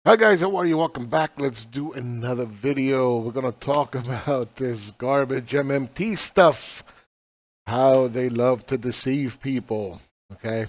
Hi guys, how are you? Welcome back. Let's do another video. We're gonna talk about this garbage MMT stuff. How they love to deceive people. Okay.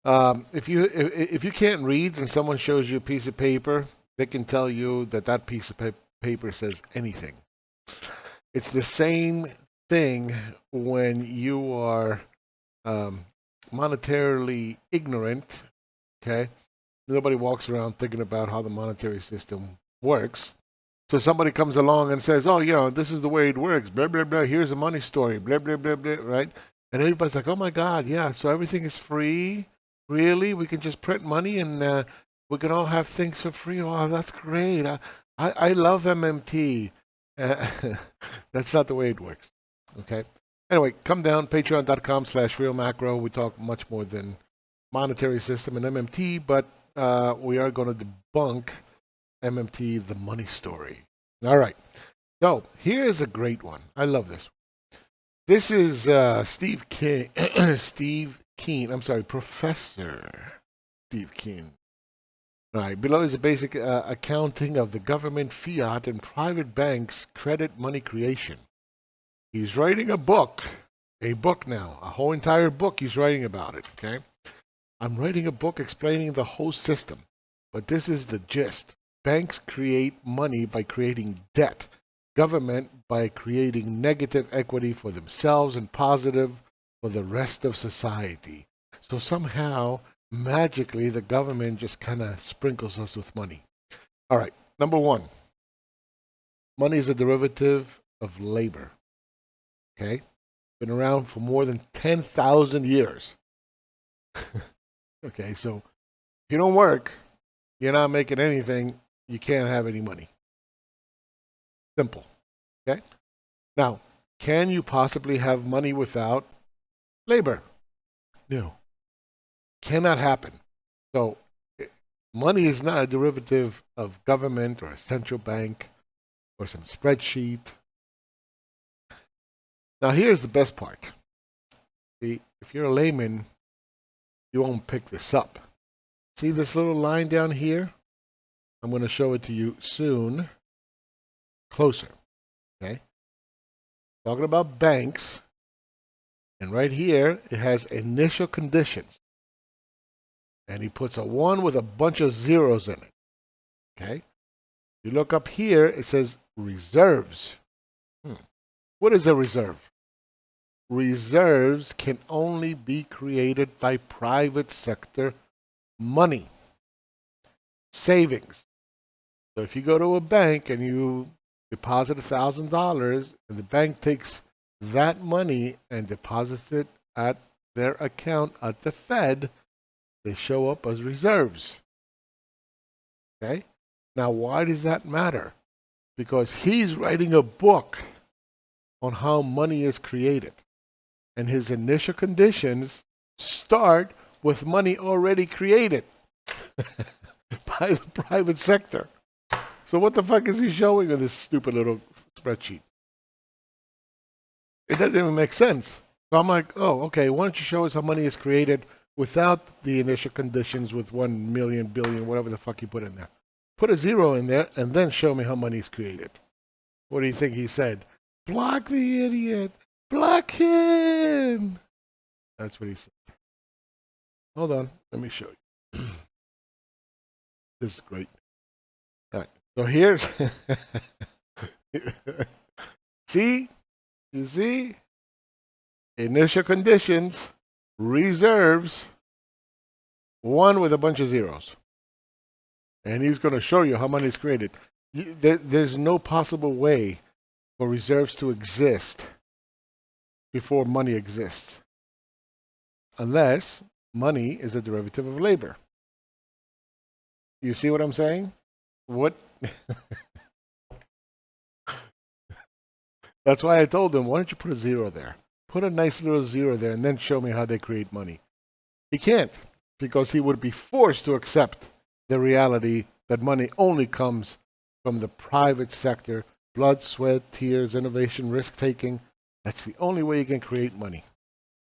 If you can't read and someone shows you a piece of paper, they can tell you that that piece of paper says anything. It's the same thing when you are um, monetarily ignorant. Okay. Nobody walks around thinking about how the monetary system works. So somebody comes along and says, "Oh, this is the way it works." Blah blah blah. Here's a money story. Blah blah blah blah. Right? And everybody's like, "Oh my God, yeah. So everything is free. Really? We can just print money and we can all have things for free. Oh, that's great. I love MMT." Uh, that's not the way it works. Okay. Anyway, come down patreon.com/real macro. We talk much more than monetary system and MMT, but we are going to debunk MMT, the money story. All right. So here's a great one. I love this. This is Steve King. Steve Keen. I'm sorry, Professor Steve Keen. All right. Below is a basic accounting of the government, fiat, and private banks' credit money creation. He's writing a book now, a whole entire book. He's writing about it. Okay. I'm writing a book explaining the whole system, but this is the gist. Banks create money by creating debt, government by creating negative equity for themselves and positive for the rest of society. So somehow, magically, the government just kind of sprinkles us with money. All right, number one, money is a derivative of labor. Okay? Been around for more than 10,000 years. Okay, so if you don't work, you're not making anything, you can't have any money. Simple. Okay? Now, can you possibly have money without labor? No. Cannot happen. So, money is not a derivative of government or a central bank or some spreadsheet. Now, here's the best part. See, if you're a layman, you won't pick this up. See this little line down here? I'm going to show it to you soon. Closer. Okay? Talking about banks. And right here, it has initial conditions. And he puts a 1 with a bunch of zeros in it. Okay? You look up here, it says reserves. What is a reserve? Reserves can only be created by private sector money, savings. So if you go to a bank and you deposit $1,000 and the bank takes that money and deposits it at their account at the Fed, they show up as reserves. Okay? Now, why does that matter? Because he's writing a book on how money is created. And his initial conditions start with money already created by the private sector. So what the fuck is he showing in this stupid little spreadsheet? It doesn't even make sense. So I'm like, oh, okay, why don't you show us how money is created without the initial conditions with 1 million, billion, whatever the fuck you put in there. Put a zero in there and then show me how money is created. What do you think he said? Block the idiot. Block him. That's what he said. Hold on. Let me show you. This is great. All right. So here's. See? You see? Initial conditions, reserves, 1 with a bunch of zeros. And he's going to show you how money is created. There's no possible way for reserves to exist before money exists. Unless money is a derivative of labor. You see what I'm saying? What? That's why I told him, why don't you put a zero there? Put a nice little zero there and then show me how they create money. He can't, because he would be forced to accept the reality that money only comes from the private sector, blood, sweat, tears, innovation, risk taking. That's the only way you can create money.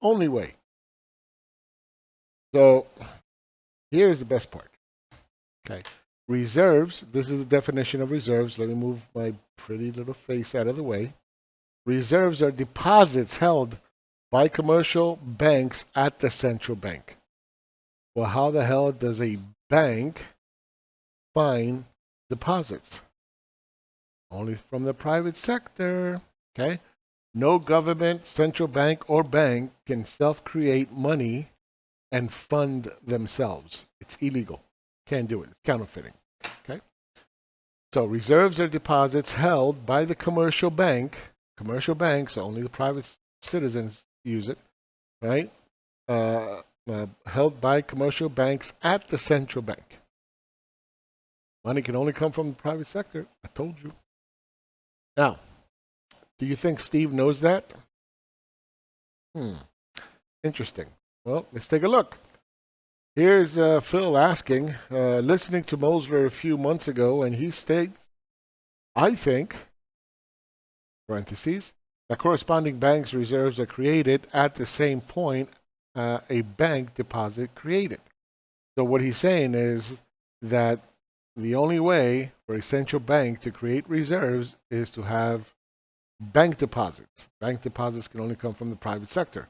Only way. So here's the best part. Okay. Reserves, this is the definition of reserves. Let me move my pretty little face out of the way. Reserves are deposits held by commercial banks at the central bank. Well, how the hell does a bank find deposits? Only from the private sector. Okay? No government, central bank, or bank can self-create money and fund themselves. It's illegal. Can't do it. It's counterfeiting. Okay? So reserves are deposits held by the commercial bank. Commercial banks, only the private citizens use it, right? Held by commercial banks at the central bank. Money can only come from the private sector. I told you. Now, do you think Steve knows that? Interesting. Well, let's take a look. Here's Phil asking, listening to Mosler a few months ago, and he states, I think, parentheses, that corresponding bank's reserves are created at the same point a bank deposit created. So what he's saying is that the only way for a central bank to create reserves is to have bank deposits. Bank deposits can only come from the private sector.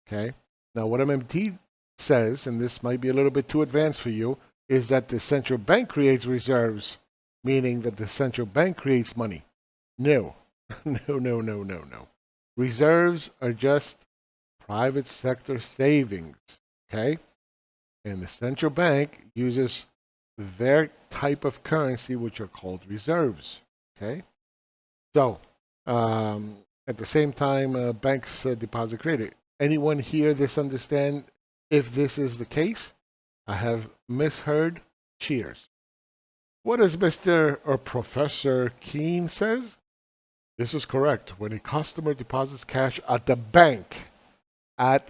Okay? Now, what MMT says, and this might be a little bit too advanced for you, is that the central bank creates reserves, meaning that the central bank creates money. No. No. Reserves are just private sector savings. Okay? And the central bank uses their type of currency, which are called reserves. Okay? So, at the same time, banks deposit credit. Anyone here this understand if this is the case? I have misheard. Cheers. What does Mr. or Professor Keene says? This is correct. When a customer deposits cash at the bank, not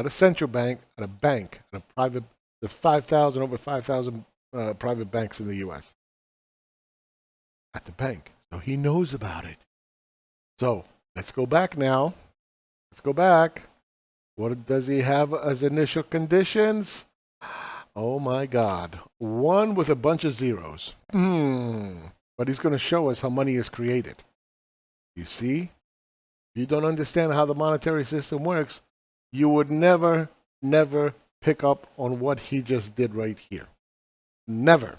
a central bank, at a bank, at a private, there's 5,000, over 5,000 private banks in the U.S. At the bank. So he knows about it. So let's go back now. Let's go back. What does he have as initial conditions? Oh my God. One with a bunch of zeros. But he's going to show us how money is created. You see? If you don't understand how the monetary system works, you would never pick up on what he just did right here. Never.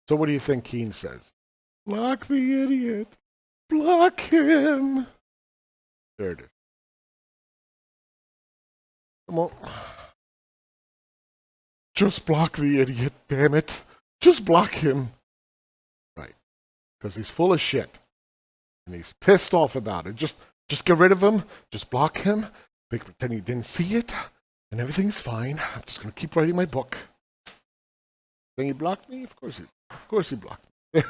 So what do you think Keene says? Block the idiot. Block him. There it is. Come on. Just block the idiot, damn it. Just block him. Right. Because he's full of shit. And he's pissed off about it. Just get rid of him. Just block him. Make pretend he didn't see it. And everything's fine. I'm just going to keep writing my book. Then he blocked me? Of course he blocked me.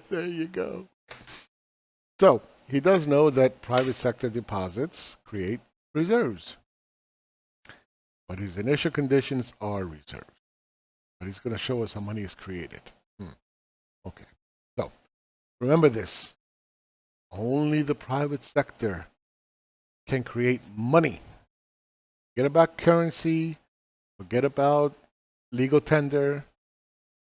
There you go. So, he does know that private sector deposits create reserves. But his initial conditions are reserves. But he's going to show us how money is created. Okay. So, remember this. Only the private sector can create money. Forget about currency. Forget about legal tender.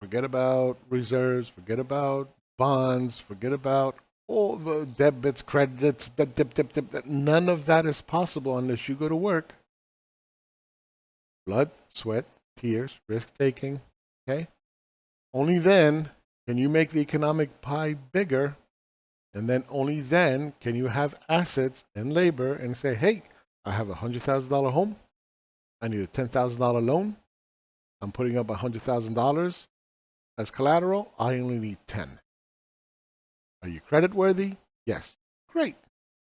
Forget about reserves. Forget about bonds. Forget about all the debits, credits, none of that is possible unless you go to work. Blood, sweat, tears, risk-taking. Okay? Only then can you make the economic pie bigger, and then only then can you have assets and labor and say, hey, I have a $100,000 home. I need a $10,000 loan. I'm putting up $100,000 as collateral. I only need 10. Are you credit worthy? Yes. Great.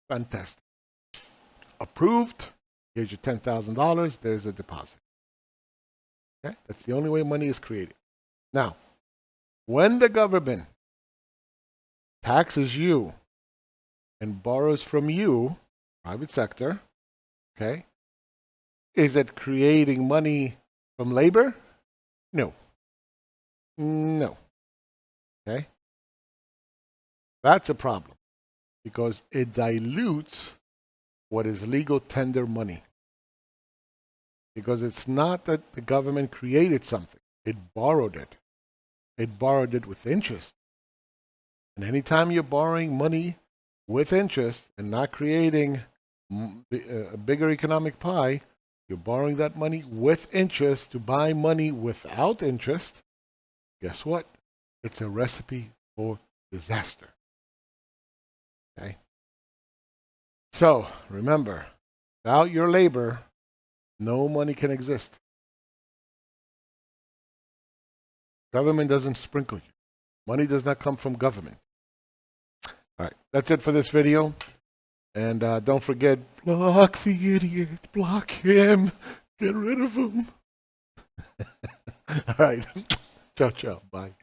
Fantastic. Approved. Here's your $10,000. There's a deposit. Okay? That's the only way money is created. Now, when the government taxes you and borrows from you, private sector, okay, is it creating money from labor? No. No. Okay? That's a problem because it dilutes what is legal tender money. Because it's not that the government created something. It borrowed it. It borrowed it with interest. And anytime you're borrowing money with interest and not creating a bigger economic pie, you're borrowing that money with interest to buy money without interest. Guess what? It's a recipe for disaster. Okay? So remember, without your labor, no money can exist. Government doesn't sprinkle you. Money does not come from government. All right, that's it for this video. And don't forget, block the idiot. Block him. Get rid of him. All right. Ciao, ciao. Bye.